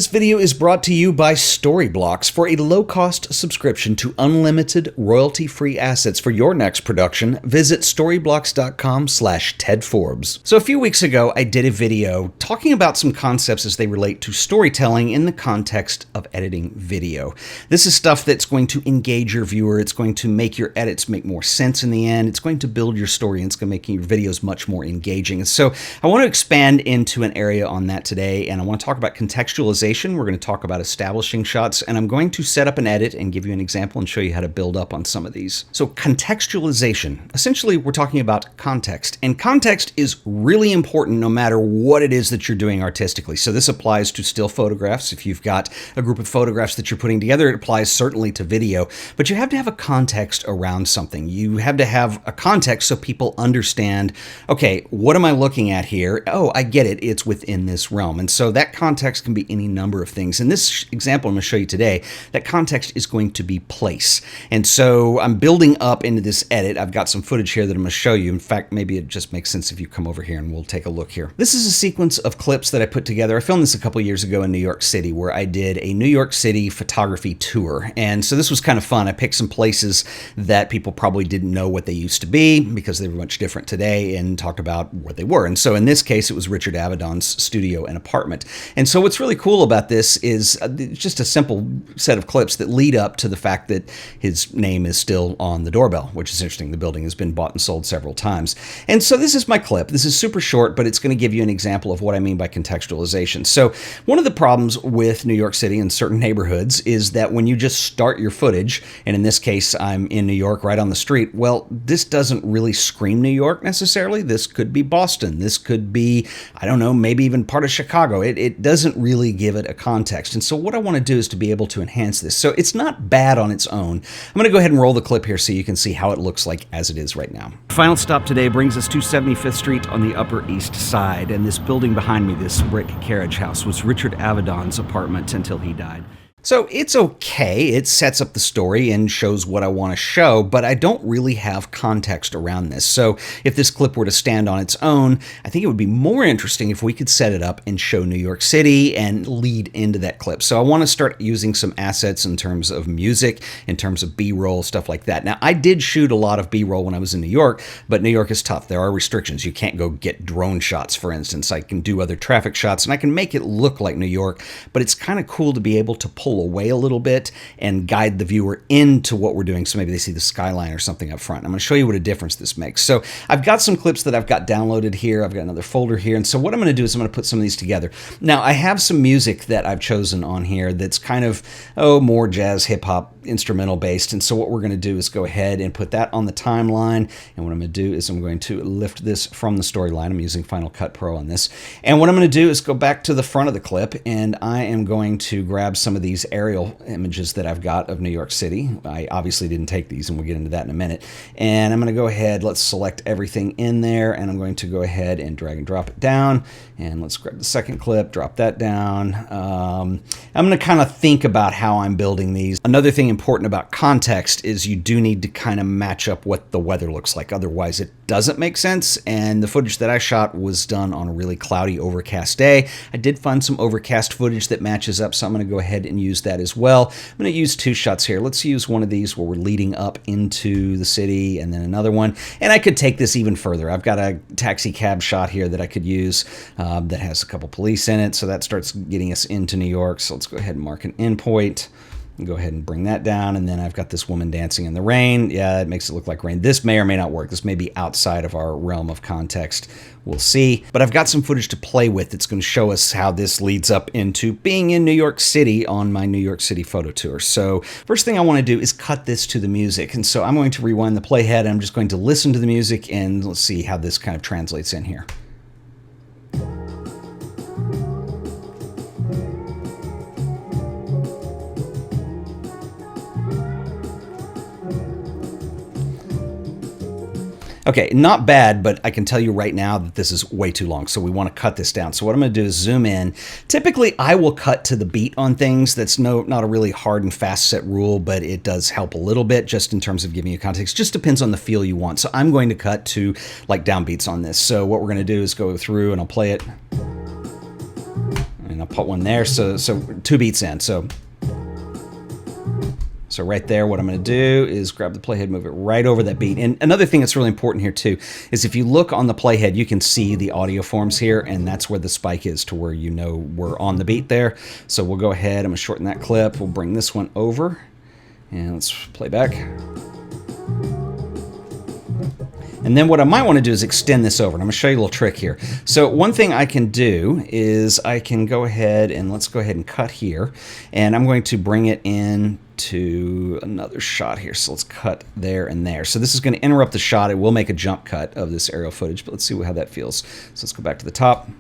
This video is brought to you by Storyblocks. For a low-cost subscription to unlimited royalty-free assets for your next production, visit storyblocks.com/TedForbes. So a few weeks ago, I did a video talking about some concepts as they relate to storytelling in the context of editing video. This is stuff that's going to engage your viewer. It's going to make your edits make more sense in the end. It's going to build your story, and it's going to make your videos much more engaging. So I want to expand into an area on that today, and I want to talk about contextualization. We're going to talk about establishing shots, and I'm going to set up an edit and give you an example and show you how to build up on some of these. So contextualization. Essentially, we're talking about context, and context is really important no matter what it is that you're doing artistically. So this applies to still photographs. If you've got a group of photographs that you're putting together, it applies certainly to video, but you have to have a context around something. You have to have a context so people understand, okay, what am I looking at here? Oh, I get it. It's within this realm. And so that context can be any number of things. In this example I'm going to show you today, that context is going to be place. And so I'm building up into this edit. I've got some footage here that I'm going to show you. In fact, maybe it just makes sense if you come over here and we'll take a look here. This is a sequence of clips that I put together. I filmed this a couple years ago in New York City, where I did a New York City photography tour. And so this was kind of fun. I picked some places that people probably didn't know what they used to be because they were much different today, and talked about what they were. And so in this case, it was Richard Avedon's studio and apartment. And so what's really cool about this is just a simple set of clips that lead up to the fact that his name is still on the doorbell, which is interesting. The building has been bought and sold several times. And so this is my clip. This is super short, but it's going to give you an example of what I mean by contextualization. So one of the problems with New York City and certain neighborhoods is that when you just start your footage, and in this case, I'm in New York right on the street, well, this doesn't really scream New York necessarily. This could be Boston. This could be, I don't know, maybe even part of Chicago. It doesn't really give it a context. And so what I want to do is to be able to enhance this. So it's not bad on its own. I'm going to go ahead and roll the clip here so you can see how it looks like as it is right now. Final stop today brings us to 75th Street on the Upper East Side. And this building behind me, this brick carriage house, was Richard Avedon's apartment until he died. So it's okay, it sets up the story and shows what I want to show, but I don't really have context around this. So if this clip were to stand on its own, I think it would be more interesting if we could set it up and show New York City and lead into that clip. So I want to start using some assets in terms of music, in terms of B-roll, stuff like that. Now, I did shoot a lot of B-roll when I was in New York, but New York is tough. There are restrictions. You can't go get drone shots, for instance. I can do other traffic shots, and I can make it look like New York, but it's kind of cool to be able to pull away a little bit and guide the viewer into what we're doing. So maybe they see the skyline or something up front. I'm going to show you what a difference this makes. So I've got some clips that I've got downloaded here. I've got another folder here. And so what I'm going to do is I'm going to put some of these together. Now, I have some music that I've chosen on here that's kind of, more jazz, hip hop, instrumental based. And so what we're going to do is go ahead and put that on the timeline. And what I'm going to do is I'm going to lift this from the storyline. I'm using Final Cut Pro on this. And what I'm going to do is go back to the front of the clip, and I am going to grab some of these aerial images that I've got of New York City. I obviously didn't take these, and we'll get into that in a minute. And I'm going to go ahead, let's select everything in there, and I'm going to go ahead and drag and drop it down. And let's grab the second clip, drop that down. I'm going to kind of think about how I'm building these. Another thing important about context is you do need to kind of match up what the weather looks like. Otherwise, it doesn't make sense. And the footage that I shot was done on a really cloudy, overcast day. I did find some overcast footage that matches up, so I'm going to go ahead and use that as well. I'm going to use two shots here. Let's use one of these where we're leading up into the city, and then another one. And I could take this even further. I've got a taxi cab shot here that I could use that has a couple police in it, so that starts getting us into New York. So let's go ahead and mark an endpoint. Go ahead and bring that down, and then I've got this woman dancing in the rain. Yeah, it makes it look like rain. This may or may not work. This may be outside of our realm of context. We'll see. But I've got some footage to play with that's going to show us how this leads up into being in New York City on my New York City photo tour. So first thing I want to do is cut this to the music. And so I'm going to rewind the playhead. I'm just going to listen to the music, and let's see how this kind of translates in here. Okay, not bad, but I can tell you right now that this is way too long, so we want to cut this down. So what I'm going to do is zoom in. Typically, I will cut to the beat on things. That's not a really hard and fast set rule, but it does help a little bit just in terms of giving you context. Just depends on the feel you want. So I'm going to cut to like downbeats on this. So what we're going to do is go through and I'll play it. And And I'll put one there, so 2 beats in. So right there, what I'm going to do is grab the playhead, move it right over that beat. And another thing that's really important here too is if you look on the playhead, you can see the audio forms here, and that's where the spike is to where you know we're on the beat there. So we'll go ahead, I'm going to shorten that clip. We'll bring this one over, and let's play back. And then what I might want to do is extend this over, and I'm going to show you a little trick here. So one thing I can do is I can go ahead and let's go ahead and cut here, and I'm going to bring it in to another shot here. So let's cut there and there. So this is going to interrupt the shot. It will make a jump cut of this aerial footage, but let's see how that feels. So let's go back to the top.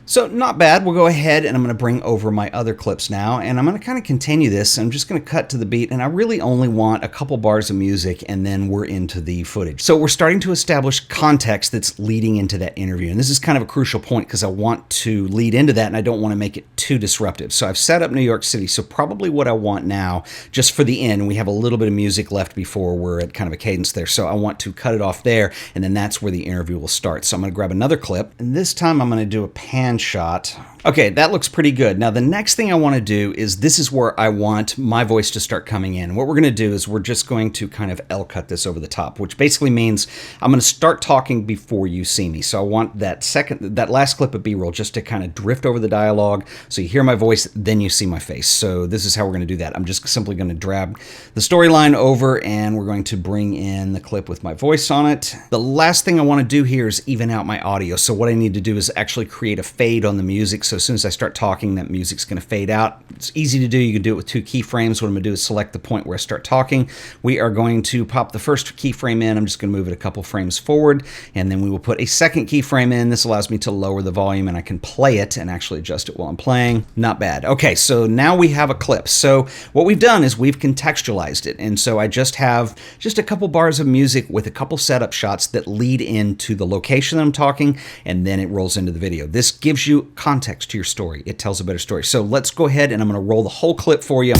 So not bad. We'll go ahead and I'm going to bring over my other clips now, and I'm going to kind of continue this. I'm just going to cut to the beat, and I really only want a couple bars of music, and then we're into the footage. So we're starting to establish context that's leading into that interview, and this is kind of a crucial point because I want to lead into that, and I don't want to make it too disruptive. So I've set up New York City, so probably what I want now, just for the end, we have a little bit of music left before we're at kind of a cadence there, so I want to cut it off there, and then that's where the interview will start. So I'm going to grab another clip, and this time I'm going to do a pan shot. Okay, that looks pretty good. Now the next thing I want to do is this is where I want my voice to start coming in. What we're going to do is we're just going to kind of L cut this over the top, which basically means I'm going to start talking before you see me. So I want that last clip of B-roll just to kind of drift over the dialogue so you hear my voice, then you see my face. So this is how we're going to do that. I'm just simply going to drag the storyline over, and we're going to bring in the clip with my voice on it. The last thing I want to do here is even out my audio. So what I need to do is actually create a fade on the music. So as soon as I start talking, that music's going to fade out. It's easy to do. You can do it with 2 keyframes. What I'm going to do is select the point where I start talking. We are going to pop the first keyframe in. I'm just going to move it a couple frames forward, and then we will put a second keyframe in. This allows me to lower the volume, and I can play it and actually adjust it while I'm playing. Not bad. Okay, so now we have a clip. So what we've done is we've contextualized it, and so I just have a couple bars of music with a couple setup shots that lead into the location that I'm talking, and then it rolls into the video. This gives you context to your story. It tells a better story. So let's go ahead and I'm going to roll the whole clip for you.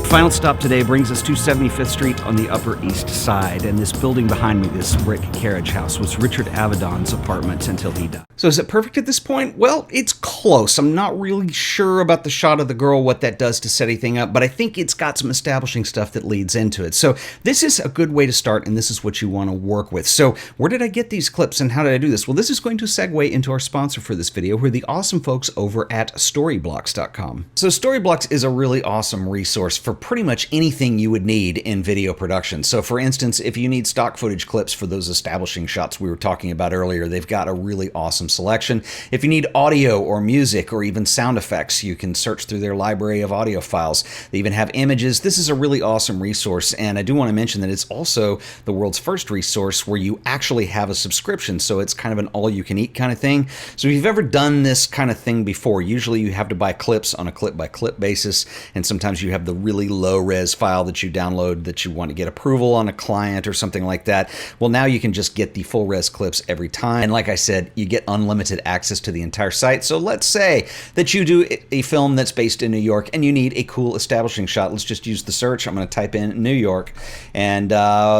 Final stop today brings us to 75th Street on the Upper East Side, and this building behind me, this brick carriage house, was Richard Avedon's apartment until he died. So is it perfect at this point? Well, it's close. I'm not really sure about the shot of the girl, what that does to set anything up, but I think it's got some establishing stuff that leads into it. So this is a good way to start, and this is what you want to work with. So where did I get these clips, and how did I do this? Well, this is going to segue into our sponsor for this video, who are the awesome folks over at Storyblocks.com. So Storyblocks is a really awesome resource for pretty much anything you would need in video production. So for instance, if you need stock footage clips for those establishing shots we were talking about earlier, they've got a really awesome selection. If you need audio or music or even sound effects, you can search through their library of audio files. They even have images. This is a really awesome resource, and I do want to mention that it's also the world's first resource where you actually have a subscription, so it's kind of an all-you-can-eat kind of thing. So if you've ever done this kind of thing before, usually you have to buy clips on a clip-by-clip basis, and sometimes you have the really low-res file that you download that you want to get approval on a client or something like that. Well, now you can just get the full-res clips every time, and like I said, you get unlimited access to the entire site. So let's say that you do a film that's based in New York and you need a cool establishing shot. Let's just use the search. I'm going to type in New York and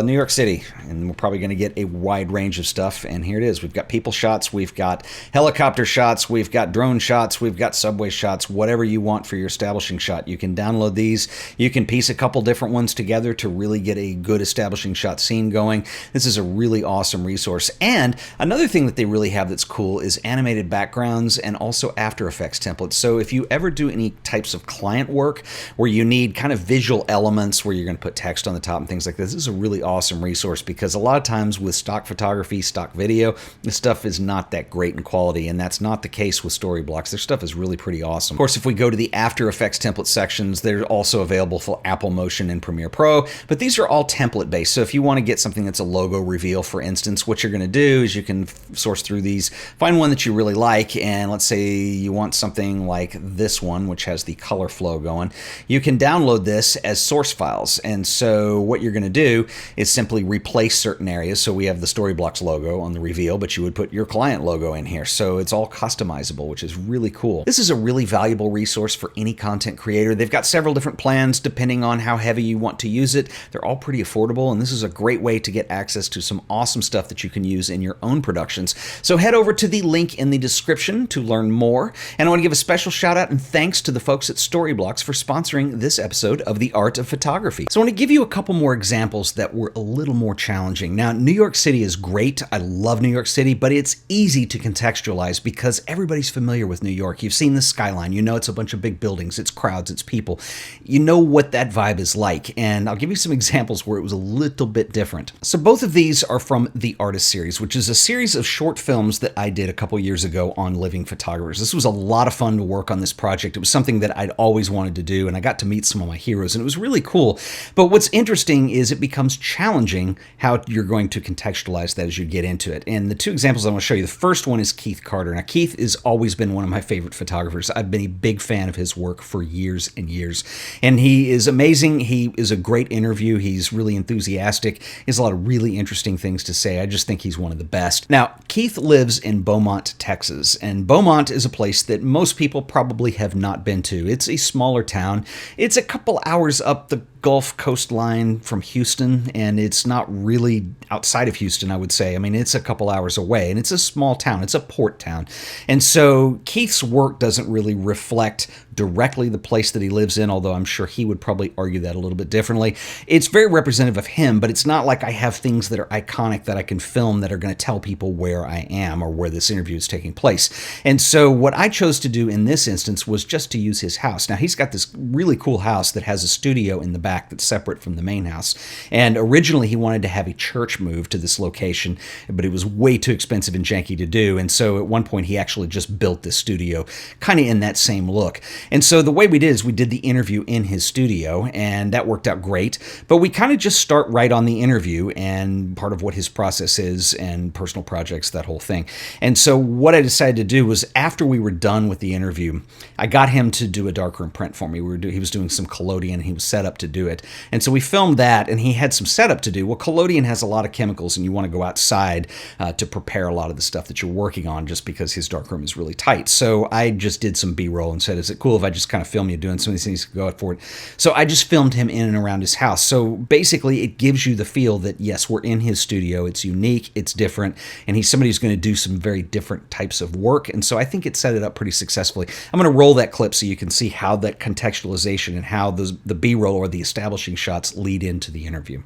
New York City, and we're probably going to get a wide range of stuff, and here it is. We've got people shots, we've got helicopter shots, we've got drone shots, we've got subway shots, whatever you want for your establishing shot. You can download these. You can piece a couple different ones together to really get a good establishing shot scene going. This is a really awesome resource. And another thing that they really have that's cool is animated backgrounds and also After Effects templates. So if you ever do any types of client work where you need kind of visual elements where you're going to put text on the top and things like this is a really awesome resource, because a lot of times with stock photography, stock video, this stuff is not that great in quality, and that's not the case with Storyblocks. Their stuff is really pretty awesome. Of course, if we go to the After Effects template sections, they're also available for Apple Motion and Premiere Pro, but these are all template based. So if you want to get something that's a logo reveal, for instance, what you're going to do is you can source through these Find one that you really like, and let's say you want something like this one, which has the color flow going. You can download this as source files, and so what you're going to do is simply replace certain areas. So we have the Storyblocks logo on the reveal, but you would put your client logo in here. So it's all customizable, which is really cool. This is a really valuable resource for any content creator. They've got several different plans depending on how heavy you want to use it. They're all pretty affordable, and this is a great way to get access to some awesome stuff that you can use in your own productions. So head over to the link in the description to learn more. And I want to give a special shout out and thanks to the folks at Storyblocks for sponsoring this episode of The Art of Photography. So I want to give you a couple more examples that were a little more challenging. Now, New York City is great. I love New York City, but it's easy to contextualize because everybody's familiar with New York. You've seen the skyline. You know it's a bunch of big buildings, it's crowds, it's people. You know what that vibe is like. And I'll give you some examples where it was a little bit different. So both of these are from the Artist Series, which is a series of short films that I did a couple years ago on living photographers. This was a lot of fun to work on this project. It was something that I'd always wanted to do, and I got to meet some of my heroes, and it was really cool. But what's interesting is it becomes challenging how you're going to contextualize that as you get into it. And the two examples I want to show you, the first one is Keith Carter. Now, Keith has always been one of my favorite photographers. I've been a big fan of his work for years and years, and he is amazing. He is a great interview. He's really enthusiastic. He has a lot of really interesting things to say. I just think he's one of the best. Now, Keith lives in Beaumont, Texas, and Beaumont is a place that most people probably have not been to. It's a smaller town. It's a couple hours up the Gulf coastline from Houston, and it's not really outside of Houston, I would say. I mean, it's a couple hours away, and it's a small town. It's a port town. And so Keith's work doesn't really reflect directly the place that he lives in, although I'm sure he would probably argue that a little bit differently. It's very representative of him, but it's not like I have things that are iconic that I can film that are going to tell people where I am or where this interview is taking place. And so what I chose to do in this instance was just to use his house. Now, he's got this really cool house that has a studio in the back that's separate from the main house. And originally he wanted to have a church move to this location, but it was way too expensive and janky to do. And so at one point he actually just built this studio kind of in that same look. And so the way we did is we did the interview in his studio, and that worked out great. But we kind of just start right on the interview and part of what his process is and personal projects, that whole thing. And so what I decided to do was after we were done with the interview, I got him to do a darkroom print for me. He was doing some collodion, and he was set up to do it. And so we filmed that, and he had some setup to do. Well, collodion has a lot of chemicals, and you want to go outside to prepare a lot of the stuff that you're working on just because his darkroom is really tight. So I just did some B-roll and said, is it cool if I just kind of film you doing some of these things, go out for it? So I just filmed him in and around his house. So basically it gives you the feel that, yes, we're in his studio. It's unique, it's different, and he's somebody who's going to do some very different types of work. And so I think it set it up pretty successfully. I'm going to roll that clip so you can see how that contextualization and how the B-roll or the establishing shots lead into the interview.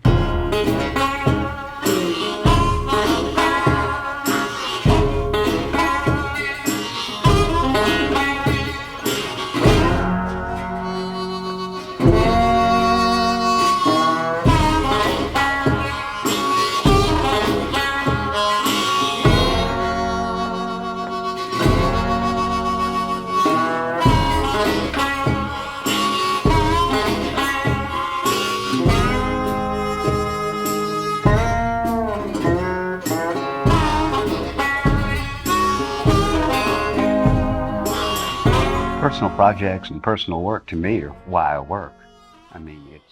Personal projects and personal work to me are why I work. I mean, it's...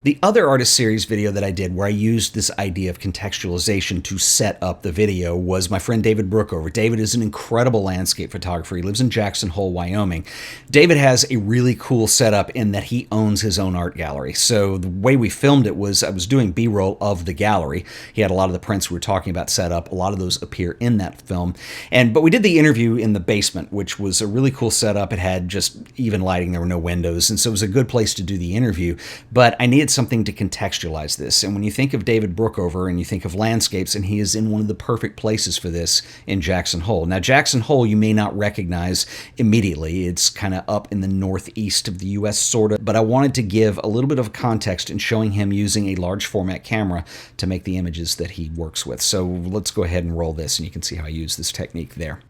The other Artist Series video that I did where I used this idea of contextualization to set up the video was my friend David Brookover. David is an incredible landscape photographer. He lives in Jackson Hole, Wyoming. David has a really cool setup in that he owns his own art gallery. So the way we filmed it was I was doing B-roll of the gallery. He had a lot of the prints we were talking about set up. A lot of those appear in that film. But we did the interview in the basement, which was a really cool setup. It had just even lighting. There were no windows. And so it was a good place to do the interview. But I needed something to contextualize this. And when you think of David Brookover and you think of landscapes, and he is in one of the perfect places for this in Jackson Hole. Now, Jackson Hole you may not recognize immediately. It's kind of up in the northeast of the U.S., sort of. But I wanted to give a little bit of context in showing him using a large format camera to make the images that he works with. So let's go ahead and roll this, and you can see how I use this technique there.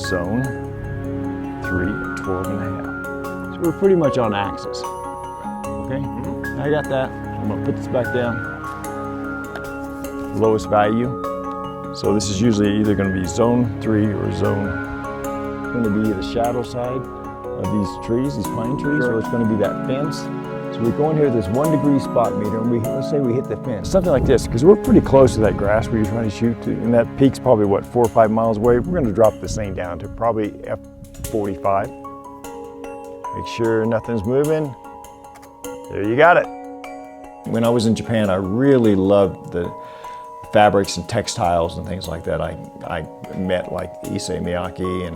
zone 3 at 12.5. So we're pretty much on axis. Okay, I got that. I'm gonna put this back down. Lowest value. So this is usually either gonna be zone 3 or zone, it's gonna be the shadow side of these trees, these pine trees, or it's gonna be that fence. So we go in here with this 1 degree spot meter, and let's say we hit the fence. Something like this, because we're pretty close to that grass where you're trying to shoot to, and that peak's probably, what, 4 or 5 miles away. We're gonna drop this thing down to probably f45. Make sure nothing's moving. There you got it. When I was in Japan, I really loved the fabrics and textiles and things like that. I met like Issei Miyake and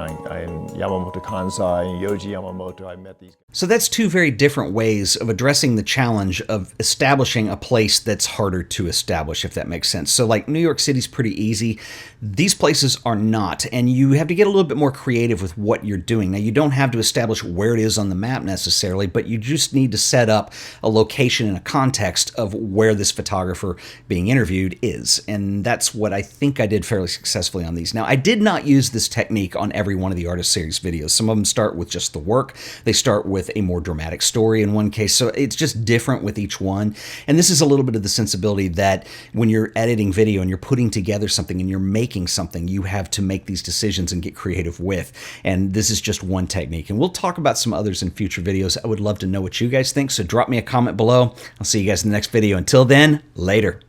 Yamamoto Kansai and Yoji Yamamoto. I met these guys. So that's two very different ways of addressing the challenge of establishing a place that's harder to establish, if that makes sense. So like New York City's pretty easy. These places are not, and you have to get a little bit more creative with what you're doing. Now, you don't have to establish where it is on the map necessarily, but you just need to set up a location and a context of where this photographer being interviewed is. And that's what I think I did fairly successfully on these. Now, I did not use this technique on every one of the Artist Series videos. Some of them start with just the work. They start with a more dramatic story in one case. So it's just different with each one. And this is a little bit of the sensibility that when you're editing video and you're putting together something and you're making something, you have to make these decisions and get creative with. And this is just one technique. And we'll talk about some others in future videos. I would love to know what you guys think. So drop me a comment below. I'll see you guys in the next video. Until then, later.